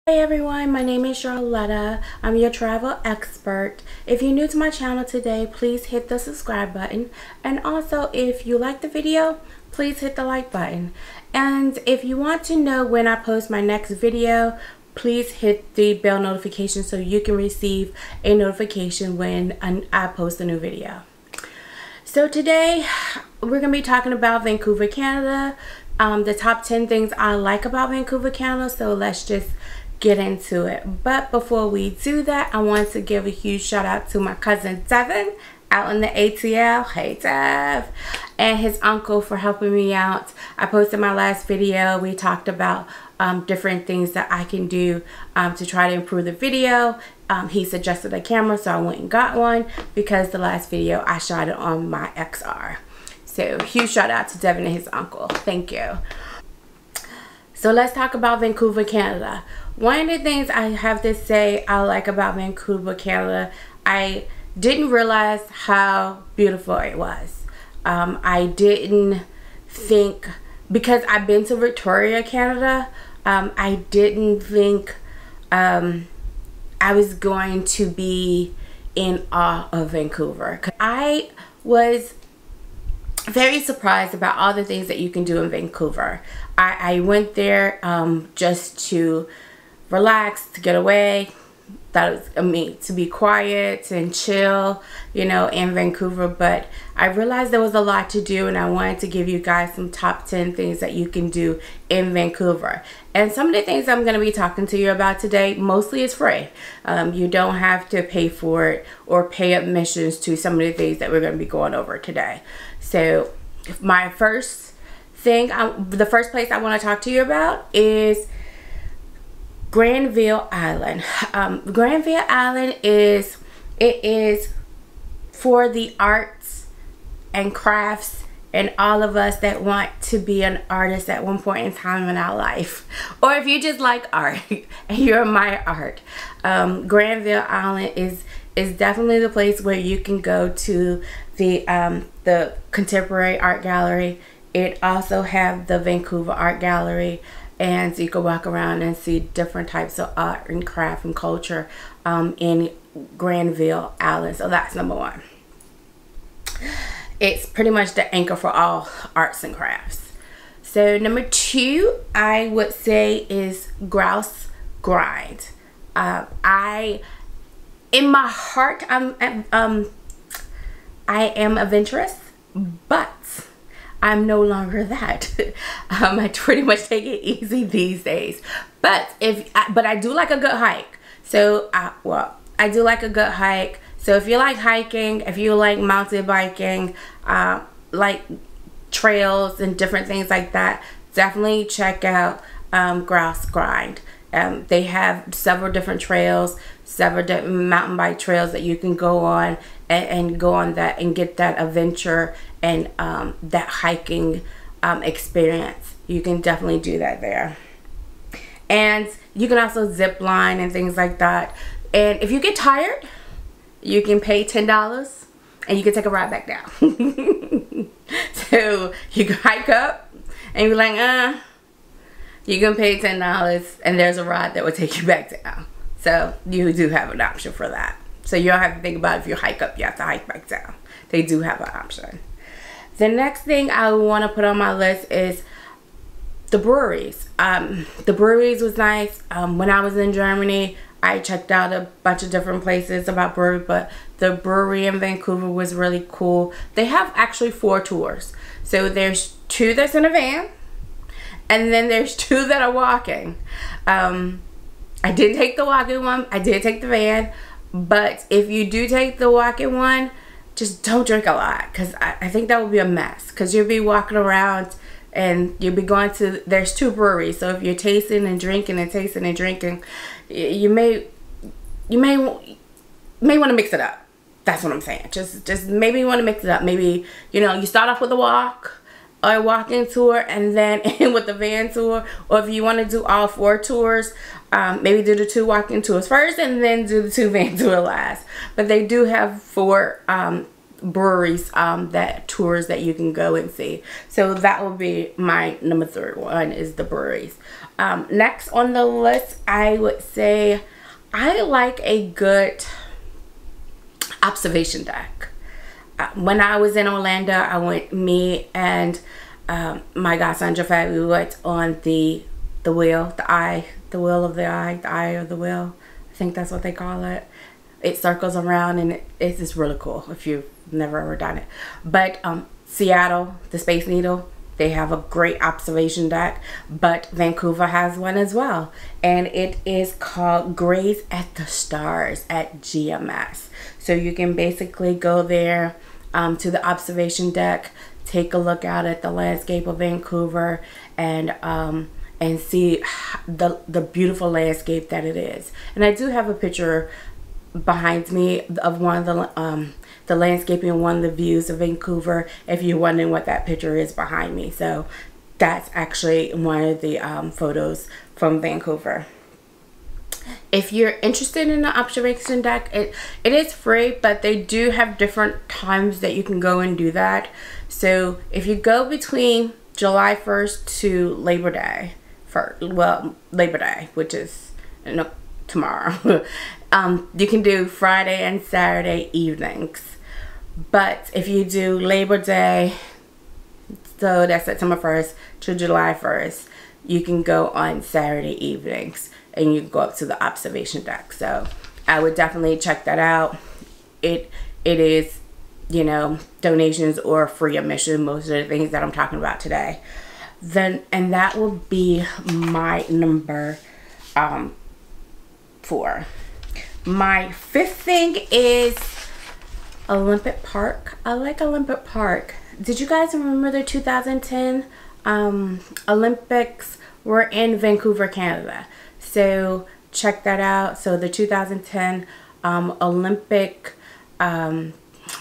Hey everyone, my name is Charlotta. I'm your travel expert. If you're new to my channel today, please hit the subscribe button. And also, if you like the video, please hit the like button. And if you want to know when I post my next video, please hit the bell notification so you can receive a notification when I post a new video. So today, we're going to be talking about Vancouver, Canada. The top 10 things I like about Vancouver, Canada. So let's just get into it. But before we do that, I want to give a huge shout out to my cousin Devin out in the ATL. Hey Dev. And his uncle for helping me out. I posted my last video. We talked about different things that I can do to try to improve the video. He suggested a camera, so I went and got one because the last video I shot it on my XR. So huge shout out to Devin and his uncle. Thank you. So let's talk about Vancouver, Canada. One of the things I have to say I like about Vancouver, Canada, I didn't realize how beautiful it was. I didn't think, because I've been to Victoria, Canada, I didn't think I was going to be in awe of Vancouver. I was very surprised about all the things that you can do in Vancouver. I went there just to relax, to get away. That was to be quiet and chill, you know, in Vancouver. But I realized there was a lot to do, and I wanted to give you guys some top 10 things that you can do in Vancouver. And some of the things I'm going to be talking to you about today mostly is free. You don't have to pay for it or pay admissions to some of the things that we're going to be going over today. So my first thing, the first place I want to talk to you about is Granville Island. Granville Island is for the arts and crafts and all of us that want to be an artist at one point in time in our life, or if you just like art and you're my art. Granville Island is definitely the place where you can go to the Contemporary Art Gallery. It also have the Vancouver Art Gallery, and you can walk around and see different types of art and craft and culture in Granville Island. So that's number one. It's pretty much the anchor for all arts and crafts. So number two, I would say, is Grouse Grind. In my heart, I am adventurous, but I'm no longer that. I pretty much take it easy these days. But I do like a good hike. So I do like a good hike. So if you like hiking, if you like mountain biking, like trails and different things like that, definitely check out Grouse Grind. They have several different trails, several different mountain bike trails that you can go on and go on that and get that adventure and that hiking experience. You can definitely do that there. And you can also zip line and things like that. And if you get tired, you can pay $10 and you can take a ride back down. So you can hike up and you're like, you can pay $10 and there's a ride that will take you back down. So you do have an option for that. So you don't have to think about if you hike up, you have to hike back down. They do have an option. The next thing I want to put on my list is the breweries. The breweries was nice. When I was in Germany, I checked out a bunch of different places about brewery, but the brewery in Vancouver was really cool. They have actually 4 tours. So there's 2 that's in a van, and then there's 2 that are walking. I didn't take the walking one. I did take the van. But if you do take the walking one, just don't drink a lot, because I think that would be a mess. Because you'll be walking around and you'll be going to, there's 2 breweries. So if you're tasting and drinking and tasting and drinking, you may want to mix it up. That's what I'm saying. Just maybe you want to mix it up. Maybe, you know, you start off with a walk or a walking tour and then end with the van tour. Or if you want to do all 4 tours, maybe do the 2 walking tours first and then do the 2 van tour last. But they do have 4 breweries that tours that you can go and see. So that will be my number 3 one, is the breweries. Next on the list, I would say I like a good observation deck. When I was in Orlando, me and my godson Jafet, we went on the wheel, the eye of the wheel. I think that's what they call it. It circles around, and it's just really cool if you've never ever done it. But Seattle, the Space Needle, they have a great observation deck, but Vancouver has one as well, and it is called Gaze at the Stars at GMS. So you can basically go there to the observation deck, take a look out at the landscape of Vancouver, and see the beautiful landscape that it is. And I do have a picture behind me of one of the landscaping and one of the views of Vancouver, if you're wondering what that picture is behind me. So that's actually one of the photos from Vancouver. If you're interested in the observation deck, it is free, but they do have different times that you can go and do that. So if you go between July 1st to Labor Day, Labor Day, which is tomorrow, you can do Friday and Saturday evenings. But if you do Labor Day, so that's September 1st to July 1st, you can go on Saturday evenings and you can go up to the observation deck. So I would definitely check that out. It is, you know, donations or free admission, most of the things that I'm talking about today. And that will be my number 4. My 5th thing is Olympic Park. I like Olympic Park. Did you guys remember the 2010 Olympics were in Vancouver, Canada? So check that out. So the 2010 Olympic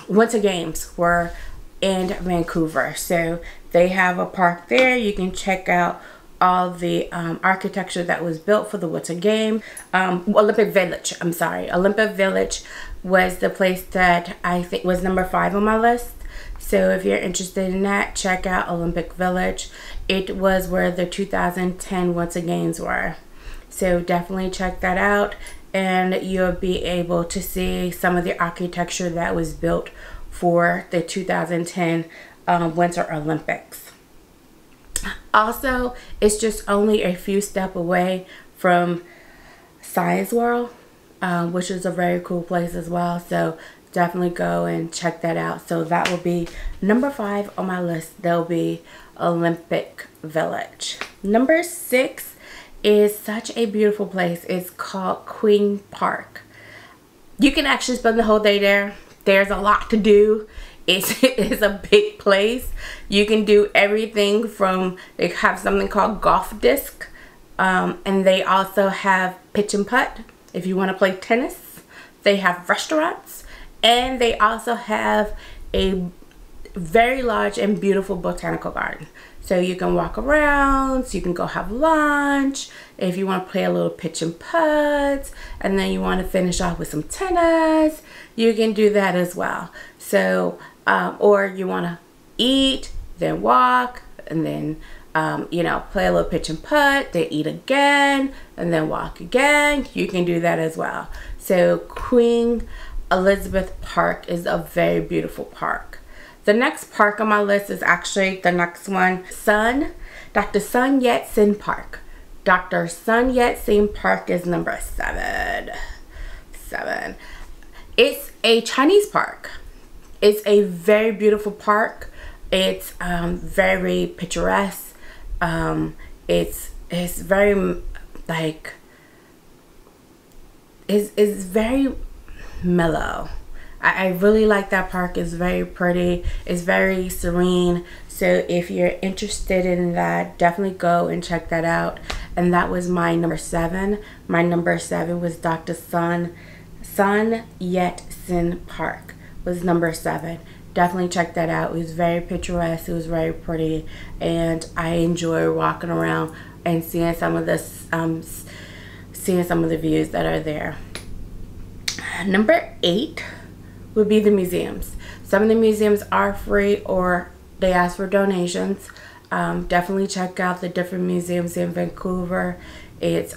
Winter Games were in Vancouver. So they have a park there. You can check out all the architecture that was built for the Winter Game. Olympic Village, I'm sorry. Olympic Village was the place that I think was number 5 on my list. So if you're interested in that, check out Olympic Village. It was where the 2010 Winter Games were. So definitely check that out, and you'll be able to see some of the architecture that was built for the 2010 Winter Olympics. Also, it's just only a few steps away from Science World, which is a very cool place as well. So definitely go and check that out. So that will be number 5 on my list. There'll be Olympic Village. Number 6 is such a beautiful place. It's called Queen Park. You can actually spend the whole day there. There's a lot to do. It's a big place. You can do everything from, they have something called golf disc, and they also have pitch and putt if you want to play tennis. They have restaurants, and they also have a very large and beautiful botanical garden. So you can walk around, so you can go have lunch, if you want to play a little pitch and putt, and then you want to finish off with some tennis, you can do that as well. So, or you want to eat, then walk, and then, you know, play a little pitch and putt, then eat again, and then walk again. You can do that as well. So Queen Elizabeth Park is a very beautiful park. The next park on my list is actually the next one, Dr. Sun Yat-Sen Park. Dr. Sun Yat-Sen Park is number 7. It's a Chinese park. It's a very beautiful park. It's very picturesque. It's very like it's very mellow. I really like that park. It's very pretty. It's very serene. So if you're interested in that, definitely go and check that out. And that was my number 7. My number 7 was Dr. Sun Yat-Sen Park was number 7. Definitely check that out. It was very picturesque. It was very pretty, and I enjoy walking around and seeing some of the views that are there. Number 8 would be the museums. Some of the museums are free or they ask for donations. Definitely check out the different museums in Vancouver. It's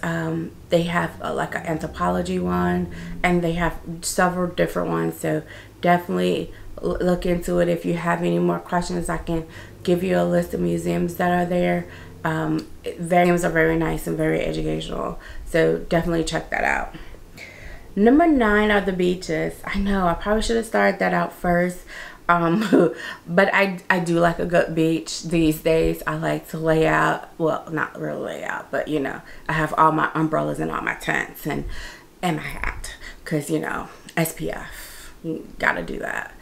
they have like an anthropology one, and they have several different ones, so definitely look into it. If you have any more questions, I can give you a list of museums that are there. Museums are very nice and very educational, so definitely check that out. Number 9 are the beaches. I know I probably should have started that out first, but I do like a good beach these days. I like to lay out, well, not really lay out, but you know, I have all my umbrellas and all my tents and my hat, because you know, SPF, you gotta do that.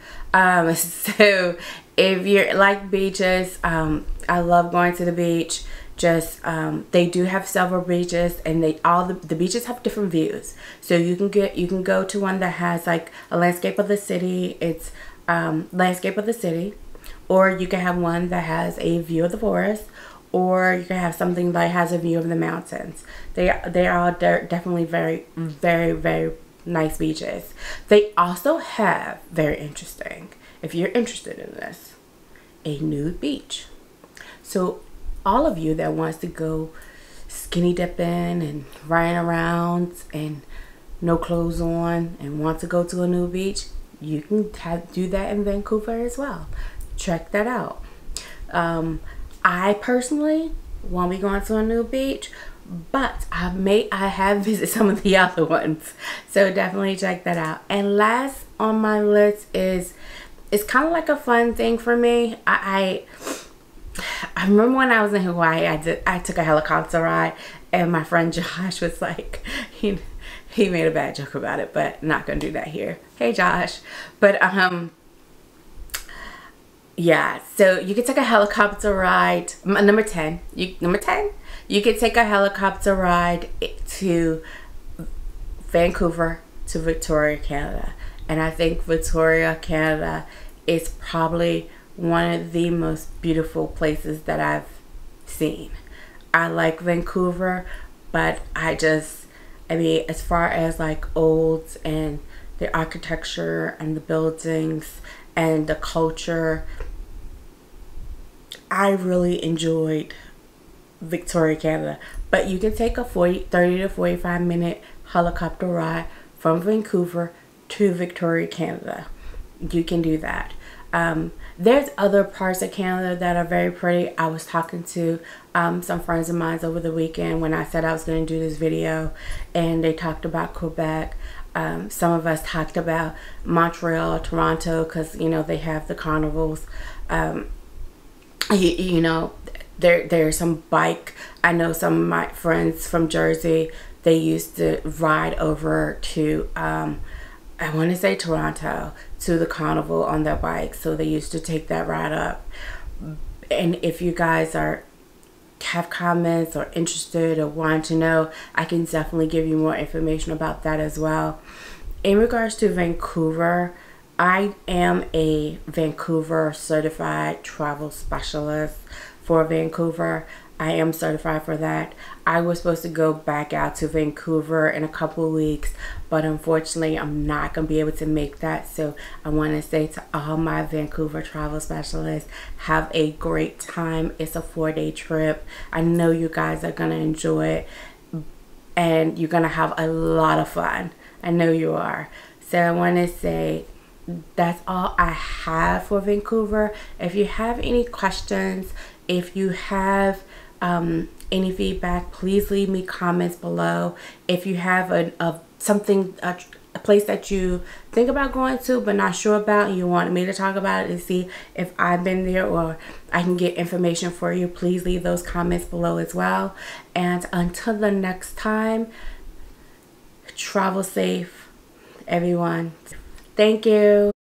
So if you're like beaches, I love going to the beach. Just they do have several beaches, and the beaches have different views, so you can go to one that has like a landscape of the city. It's landscape of the city, or you can have one that has a view of the forest, or you can have something that has a view of the mountains. They are definitely very, very, very nice beaches. They also have, very interesting, if you're interested in this, a nude beach. So all of you that wants to go skinny dipping and riding around and no clothes on and want to go to a nude beach, you can do that in Vancouver as well. Check that out. I personally won't be going to a nude beach, but I have visited some of the other ones, so definitely check that out. And last on my list is, it's kind of like a fun thing for me. I remember when I was in Hawaii, I took a helicopter ride, and my friend Josh was like, he made a bad joke about it, but not gonna do that here. Hey Josh. But yeah, so you can take a helicopter ride. Number 10, you can take a helicopter ride to Vancouver to Victoria, Canada. And I think Victoria, Canada is probably one of the most beautiful places that I've seen. I like Vancouver, but I mean, as far as like old and the architecture and the buildings and the culture, I really enjoyed Victoria, Canada. But you can take a 30 to 45 minute helicopter ride from Vancouver to Victoria, Canada. You can do that. There's other parts of Canada that are very pretty. I was talking to some friends of mine over the weekend when I said I was going to do this video, and they talked about Quebec. Some of us talked about Montreal, Toronto, because you know they have the carnivals. You know, there's some bike. I know some of my friends from Jersey, they used to ride over to I want to say Toronto, to the carnival on their bike. So they used to take that ride up. And if you guys have comments or interested or want to know, I can definitely give you more information about that as well. In regards to Vancouver, I am a Vancouver certified travel specialist for Vancouver. I am certified for that. I was supposed to go back out to Vancouver in a couple of weeks, but unfortunately I'm not going to be able to make that. So I want to say to all my Vancouver travel specialists, have a great time. It's a 4-day trip. I know you guys are going to enjoy it, and you're going to have a lot of fun. I know you are. So I want to say that's all I have for Vancouver. If you have any questions, if you have any feedback, please leave me comments below. If you have a place that you think about going to but not sure about, and you want me to talk about it and see if I've been there or I can get information for you, please leave those comments below as well. And until the next time, travel safe, everyone. Thank you.